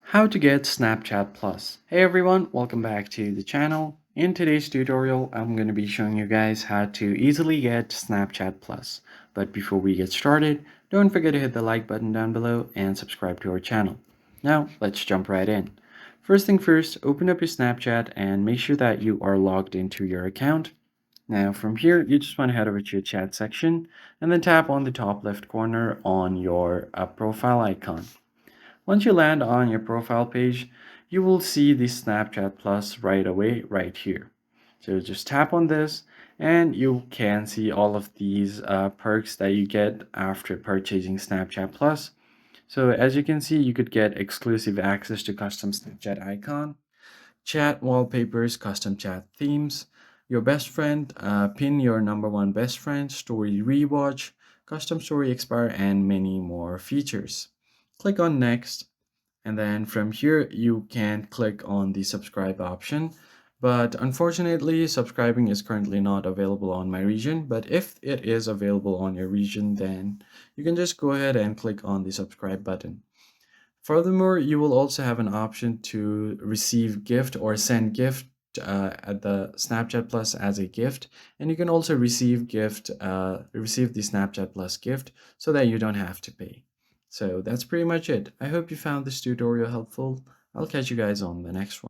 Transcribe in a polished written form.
How to get Snapchat Plus. Hey everyone, welcome back to the channel. In today's tutorial, I'm going to be showing you guys how to easily get Snapchat Plus. But before we get started, don't forget to hit the like button down below and subscribe to our channel. Now, let's jump right in. First thing first, open up your Snapchat and make sure that you are logged into your account. Now from here, you just want to head over to your chat section and then tap on the top left corner on your profile icon. Once you land on your profile page, you will see the Snapchat Plus right away right here. So just tap on this and you can see all of these perks that you get after purchasing Snapchat Plus. So as you can see, you could get exclusive access to custom Snapchat icon, chat wallpapers, custom chat themes, your best friend, pin your number one best friend, story rewatch, custom story expire, and many more features. Click on next, and then from here you can click on the subscribe option, but unfortunately subscribing is currently not available on my region. But if it is available on your region, then you can just go ahead and click on the subscribe button. Furthermore, you will also have an option to receive gift or send gift at the Snapchat Plus as a gift, and you can also receive the Snapchat Plus gift so that you don't have to pay. So that's pretty much it. I hope you found this tutorial helpful. I'll catch you guys on the next one.